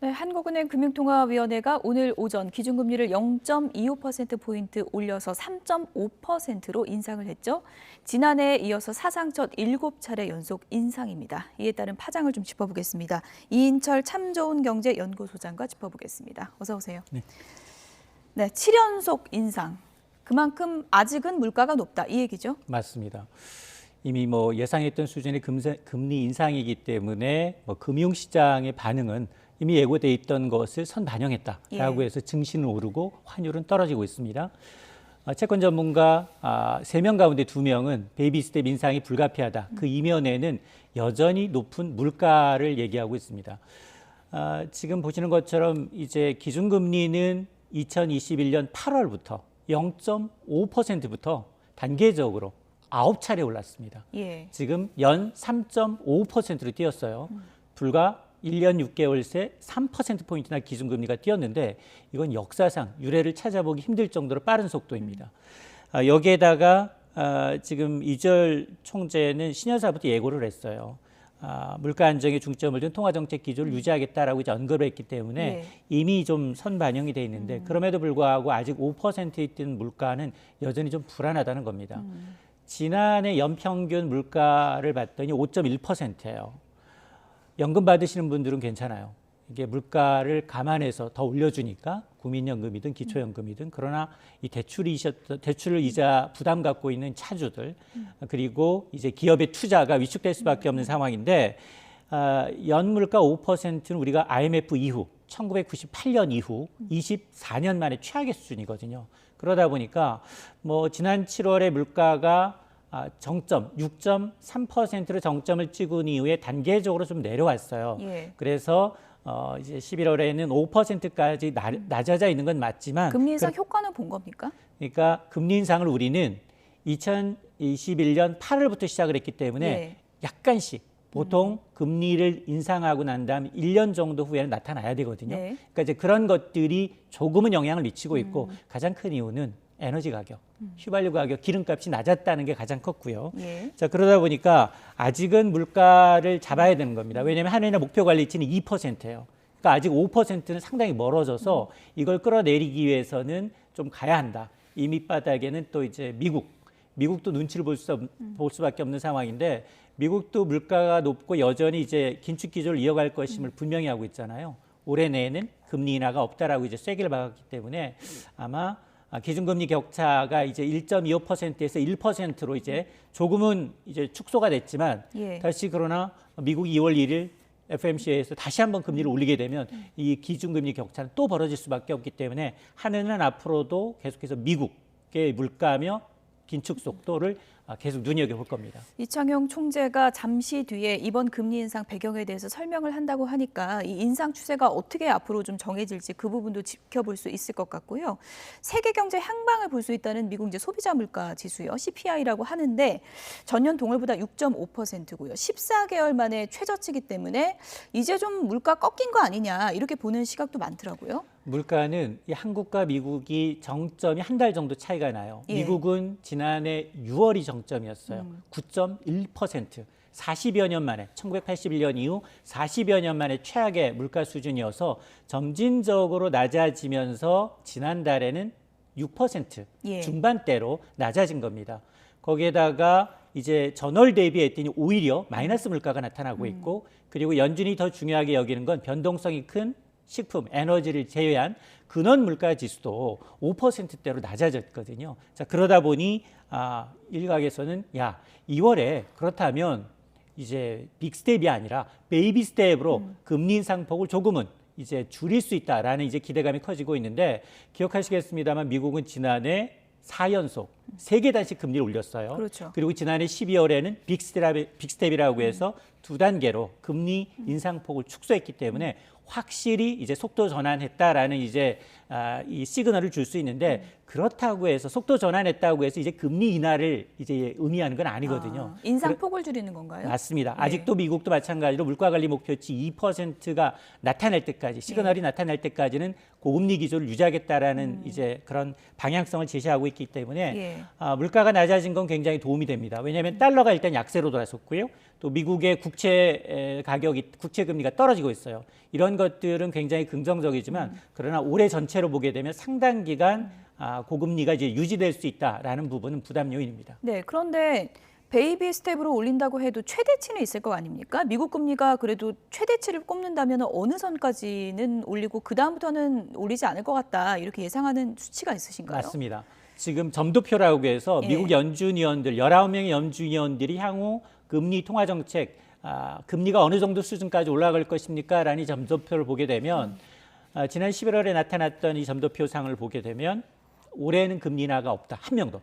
네, 한국은행 금융통화위원회가 오늘 오전 기준금리를 0.25%포인트 올려서 3.5%로 인상을 했죠. 지난해에 이어서 사상 첫 7차례 연속 인상입니다. 이에 따른 파장을 좀 짚어보겠습니다. 이인철 참좋은경제연구소장과 짚어보겠습니다. 어서 오세요. 네, 7연속 인상. 그만큼 아직은 물가가 높다 이 얘기죠? 맞습니다. 이미 예상했던 수준의 금리 인상이기 때문에 금융시장의 반응은 이미 예고돼 있던 것을 선반영했다라고 해서 증시는 오르고 환율은 떨어지고 있습니다. 채권 전문가 3명 가운데 2명은 베이비 스텝 인상이 불가피하다. 그 이면에는 여전히 높은 물가를 얘기하고 있습니다. 지금 보시는 것처럼 이제 기준금리는 2021년 8월부터 0.5%부터 단계적으로 9차례 올랐습니다. 지금 연 3.5%로 뛰었어요. 불과 1년 6개월 새 3%포인트나 기준금리가 뛰었는데 이건 역사상 유례를 찾아보기 힘들 정도로 빠른 속도입니다. 여기에다가 지금 이철 총재는 신년사부터 예고를 했어요. 물가 안정에 중점을 둔 통화정책 기조를 유지하겠다라고 이제 언급을 했기 때문에 이미 좀 선반영이 돼 있는데 그럼에도 불구하고 아직 5%에 뛴 물가는 여전히 좀 불안하다는 겁니다. 지난해 연평균 물가를 봤더니 5.1%예요. 연금 받으시는 분들은 괜찮아요. 이게 물가를 감안해서 더 올려주니까 국민연금이든 기초연금이든 그러나 이 대출 이자 부담 갖고 있는 차주들 그리고 이제 기업의 투자가 위축될 수밖에 없는 상황인데 연물가 5%는 우리가 IMF 이후 1998년 이후 24년 만에 최악의 수준이거든요. 그러다 보니까 지난 7월에 물가가 정점 6.3%로 정점을 찍은 이후에 단계적으로 좀 내려왔어요. 그래서 이제 11월에는 5%까지 낮아져 있는 건 맞지만 금리 인상 효과는 본 겁니까? 그러니까 금리 인상을 우리는 2021년 8월부터 시작을 했기 때문에 약간씩 보통 금리를 인상하고 난 다음 1년 정도 후에는 나타나야 되거든요. 그러니까 이제 그런 것들이 조금은 영향을 미치고 있고 가장 큰 이유는 에너지 가격, 휘발유 가격, 기름값이 낮았다는 게 가장 컸고요. 자, 그러다 보니까 아직은 물가를 잡아야 되는 겁니다. 왜냐하면 한해나 목표 관리치는 2%예요. 그러니까 아직 5%는 상당히 멀어져서 이걸 끌어내리기 위해서는 좀 가야 한다. 이 밑바닥에는 또 이제 미국도 눈치를 볼 수밖에 없는 상황인데 미국도 물가가 높고 여전히 이제 긴축 기조를 이어갈 것임을 분명히 하고 있잖아요. 올해 내에는 금리 인하가 없다라고 이제 쐐기를 박았기 때문에 아마 기준금리 격차가 이제 1.25%에서 1%로 이제 조금은 이제 축소가 됐지만 다시 그러나 미국 2월 1일 FOMC에서 다시 한번 금리를 올리게 되면 이 기준금리 격차는 또 벌어질 수밖에 없기 때문에 한해는 앞으로도 계속해서 미국의 물가며 긴축 속도를 계속 눈여겨볼 겁니다. 이창용 총재가 잠시 뒤에 이번 금리 인상 배경에 대해서 설명을 한다고 하니까 이 인상 추세가 어떻게 앞으로 좀 정해질지 그 부분도 지켜볼 수 있을 것 같고요. 세계 경제 향방을 볼 수 있다는 미국 이제 소비자 물가 지수요, CPI라고 하는데 전년 동월보다 6.5%고요. 14개월 만에 최저치기 때문에 이제 좀 물가 꺾인 거 아니냐 이렇게 보는 시각도 많더라고요. 물가는 이 한국과 미국이 정점이 한 달 정도 차이가 나요. 미국은 지난해 6월이 정점이었어요. 9.1%. 40여 년 만에 1981년 이후 40여 년 만에 최악의 물가 수준이어서 점진적으로 낮아지면서 지난달에는 6% 중반대로 낮아진 겁니다. 거기에다가 이제 전월 대비했더니 오히려 마이너스 물가가 나타나고 있고 그리고 연준이 더 중요하게 여기는 건 변동성이 큰 식품, 에너지를 제외한 근원 물가 지수도 5%대로 낮아졌거든요. 자, 그러다 보니 일각에서는 2월에 그렇다면 이제 빅스텝이 아니라 베이비 스텝으로 금리 인상폭을 조금은 이제 줄일 수 있다라는 이제 기대감이 커지고 있는데 기억하시겠습니다만 미국은 지난해 4연속 3계단씩 금리를 올렸어요. 그리고 지난해 12월에는 빅스텝이라고 해서 2단계로 금리 인상폭을 축소했기 때문에 확실히 이제 속도 전환했다라는 이제 이 시그널을 줄 수 있는데 그렇다고 해서 속도 전환했다고 해서 이제 금리 인하를 이제 의미하는 건 아니거든요. 인상폭을 줄이는 건가요? 맞습니다. 아직도 미국도 마찬가지로 물가관리 목표치 2%가 나타날 때까지 시그널이 나타날 때까지는 고금리 기조를 유지하겠다라는 이제 그런 방향성을 제시하고 있기 때문에 물가가 낮아진 건 굉장히 도움이 됩니다. 왜냐하면 달러가 일단 약세로 돌아섰고요. 또 미국의 국채 가격이 국채 금리가 떨어지고 있어요. 이런 것들은 굉장히 긍정적이지만 그러나 올해 전체로 보게 되면 상당 기간 고금리가 이제 유지될 수 있다라는 부분은 부담 요인입니다. 네, 그런데 베이비 스텝으로 올린다고 해도 최대치는 있을 거 아닙니까? 미국 금리가 그래도 최대치를 꼽는다면 어느 선까지는 올리고 그 다음부터는 올리지 않을 것 같다 이렇게 예상하는 수치가 있으신가요? 맞습니다. 지금 점도표라고 해서 예. 미국 연준위원들 19명의 연준위원들이 향후 금리 통화 정책 금리가 어느 정도 수준까지 올라갈 것입니까? 라는 점도표를 보게 되면 지난 11월에 나타났던 이 점도표상을 보게 되면 올해는 금리 인하가 없다. 한 명도.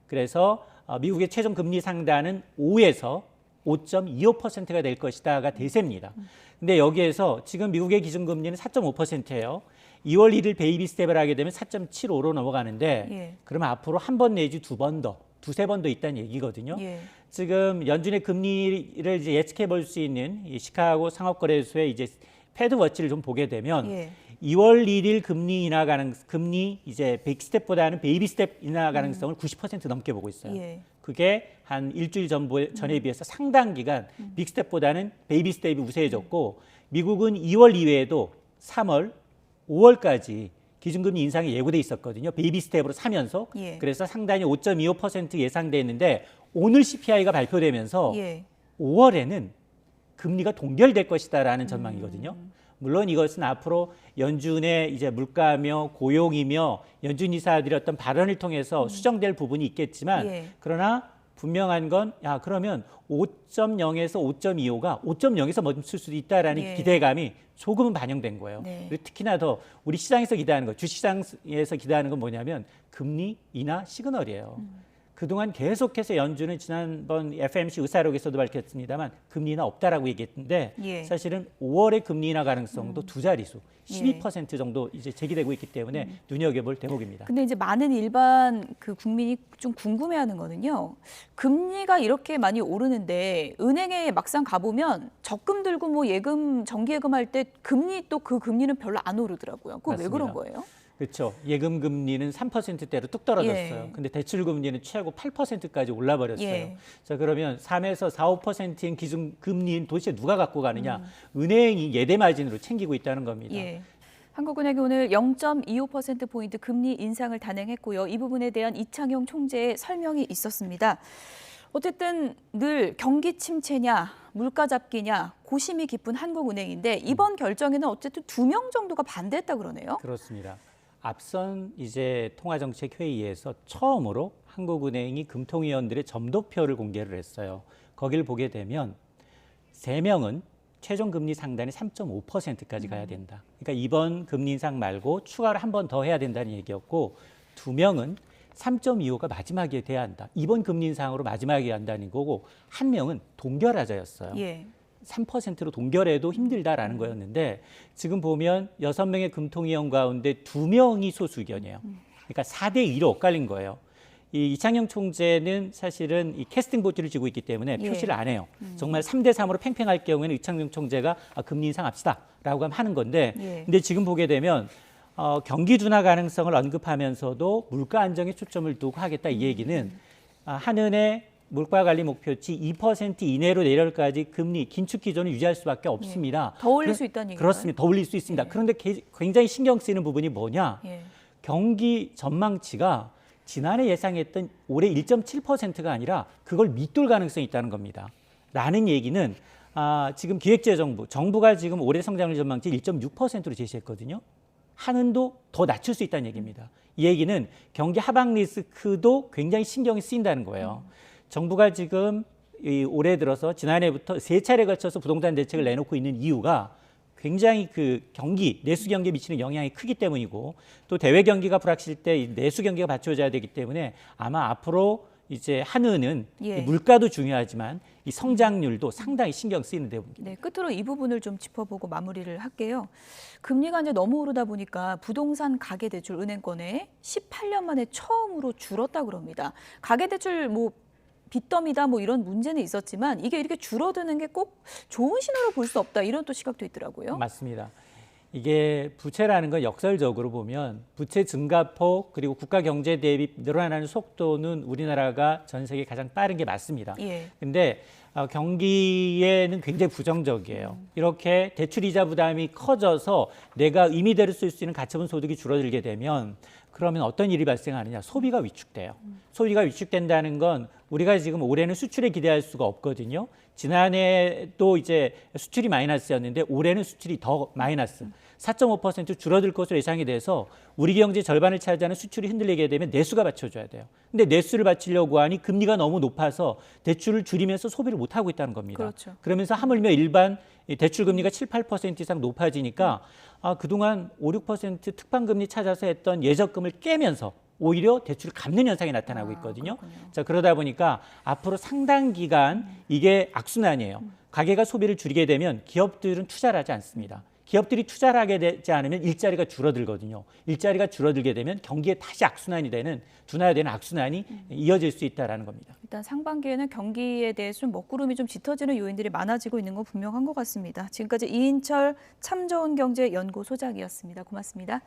그래서 미국의 최종 금리 상단은 5에서 5.25%가 될 것이다가 대세입니다. 근데 여기에서 지금 미국의 기준금리는 4.5%예요. 2월 1일 베이비 스텝을 하게 되면 4.75로 넘어가는데 예. 그러면 앞으로 한 번 내지 두 번 더, 두세 번 더 있다는 얘기거든요. 예. 지금 연준의 금리를 이제 예측해 볼 수 있는 이 시카고 상업거래소의 이제 패드 워치를 좀 보게 되면 예. 2월 1일 금리 이제 빅스텝보다는 베이비 스텝 인하 가능성을 90% 넘게 보고 있어요. 예. 그게 한 일주일 전에 비해서 상당 기간 빅스텝보다는 베이비 스텝이 우세해졌고 미국은 2월 이외에도 3월, 5월까지 기준금리 인상이 예고돼 있었거든요. 베이비 스텝으로 사면서 예. 그래서 상당히 5.25% 예상돼 있는데 오늘 CPI가 발표되면서 예. 5월에는 금리가 동결될 것이다라는 전망이거든요. 물론 이것은 앞으로 연준의 이제 물가며 고용이며 연준 이사들이 어떤 발언을 통해서 수정될 부분이 있겠지만 예. 그러나 분명한 건 그러면 5.0에서 5.25가 5.0에서 멈출 수도 있다라는 예. 기대감이 조금은 반영된 거예요. 네. 그리고 특히나 더 우리 시장에서 기대하는 거, 주식시장에서 기대하는 건 뭐냐면 금리 인하 시그널이에요. 그동안 계속해서 연준은 지난번 FMC 의사록에서도 밝혔습니다만 금리 인하 없다라고 얘기했는데 예. 사실은 5월의 금리 인하 가능성도 두 자릿수 12% 정도 이제 제기되고 있기 때문에 눈여겨볼 대목입니다. 근데 이제 많은 일반 그 국민이 좀 궁금해하는 거는요. 금리가 이렇게 많이 오르는데 은행에 막상 가보면 적금 들고 뭐 예금, 정기예금 할 때 금리 또 그 금리는 별로 안 오르더라고요. 그거 왜 그런 거예요? 그렇죠. 예금 금리는 3%대로 뚝 떨어졌어요. 예. 근데 대출 금리는 최고 8%까지 올라 버렸어요. 예. 자, 그러면 3에서 4, 5%인 기준 금리는 도대체 누가 갖고 가느냐? 은행이 예대 마진으로 챙기고 있다는 겁니다. 예. 한국은행이 오늘 0.25%포인트 금리 인상을 단행했고요. 이 부분에 대한 이창용 총재의 설명이 있었습니다. 어쨌든 늘 경기 침체냐, 물가 잡기냐 고심이 깊은 한국은행인데 이번 결정에는 어쨌든 2명 정도가 반대했다 그러네요. 그렇습니다. 앞선 이제 통화정책회의에서 처음으로 한국은행이 금통위원들의 점도표를 공개를 했어요. 거기를 보게 되면 3명은 최종 금리 상단이 3.5%까지 가야 된다. 그러니까 이번 금리 인상 말고 추가로 한 번 더 해야 된다는 얘기였고 2명은 3.25가 마지막에 돼야 한다. 이번 금리 인상으로 마지막에 한다는 거고 1명은 동결하자였어요. 예. 3%로 동결해도 힘들다라는 거였는데 지금 보면 6명의 금통위원 가운데 2명이 소수 의견이에요. 그러니까 4대 2로 엇갈린 거예요. 이 이창용 총재는 사실은 이 캐스팅 보트를 쥐고 있기 때문에 예. 표시를 안 해요. 정말 3대 3으로 팽팽할 경우에는 이창용 총재가 금리 인상합시다라고 하는 건데 예. 근데 지금 보게 되면 경기 둔화 가능성을 언급하면서도 물가 안정에 초점을 두고 하겠다 이 얘기는 한은의 물가 관리 목표치 2% 이내로 내려까지 금리 긴축 기조는 유지할 수밖에 없습니다. 더 올릴 수 있다는 얘기인가요? 그렇습니다. 더 올릴 수 있습니다. 그런데 굉장히 신경 쓰이는 부분이 뭐냐? 예. 경기 전망치가 지난해 예상했던 올해 1.7%가 아니라 그걸 밑돌 가능성이 있다는 겁니다. 라는 얘기는 지금 기획재정부, 정부가 지금 올해 성장률 전망치 1.6%로 제시했거든요. 한은도 더 낮출 수 있다는 얘기입니다. 이 얘기는 경기 하방 리스크도 굉장히 신경이 쓰인다는 거예요. 정부가 지금 올해 들어서 지난해부터 3차례 걸쳐서 부동산 대책을 내놓고 있는 이유가 굉장히 그 경기, 내수 경기에 미치는 영향이 크기 때문이고 또 대외 경기가 불확실 때 내수 경기가 받쳐줘야 되기 때문에 아마 앞으로 이제 한은은 예. 물가도 중요하지만 이 성장률도 상당히 신경 쓰이는 대목입니다. 네, 끝으로 이 부분을 좀 짚어보고 마무리를 할게요. 금리가 이제 너무 오르다 보니까 부동산 가계대출 은행권에 18년 만에 처음으로 줄었다 그럽니다. 가계대출 뭐 빚더미다 뭐 이런 문제는 있었지만 이게 이렇게 줄어드는 게 꼭 좋은 신호로 볼 수 없다 이런 또 시각도 있더라고요. 맞습니다. 이게 부채라는 건 역설적으로 보면 부채 증가폭 그리고 국가 경제 대비 늘어나는 속도는 우리나라가 전 세계 가장 빠른 게 맞습니다. 예. 근데 경기에는 굉장히 부정적이에요. 이렇게 대출 이자 부담이 커져서 내가 임의대로 쓸 수 있는 가처분 소득이 줄어들게 되면 그러면 어떤 일이 발생하느냐? 소비가 위축돼요. 소비가 위축된다는 건 우리가 지금 올해는 수출에 기대할 수가 없거든요. 지난해도 이제 수출이 마이너스였는데 올해는 수출이 더 마이너스. 4.5% 줄어들 것으로 예상이 돼서 우리 경제 절반을 차지하는 수출이 흔들리게 되면 내수가 받쳐줘야 돼요. 근데 내수를 받치려고 하니 금리가 너무 높아서 대출을 줄이면서 소비를 못하고 있다는 겁니다. 그렇죠. 그러면서 하물며 일반 대출 금리가 7, 8% 이상 높아지니까 그동안 5, 6% 특판금리 찾아서 했던 예적금을 깨면서 오히려 대출을 갚는 현상이 나타나고 있거든요. 자, 그러다 보니까 앞으로 상당 기간 이게 악순환이에요. 가계가 소비를 줄이게 되면 기업들은 투자를 하지 않습니다. 기업들이 투자를 하게 되지 않으면 일자리가 줄어들거든요. 일자리가 줄어들게 되면 경기에 다시 악순환이 되는 둔화되는 악순환이 이어질 수 있다라는 겁니다. 일단 상반기에는 경기에 대해서 좀 먹구름이 좀 짙어지는 요인들이 많아지고 있는 건 분명한 것 같습니다. 지금까지 이인철 참 좋은 경제 연구소장이었습니다. 고맙습니다.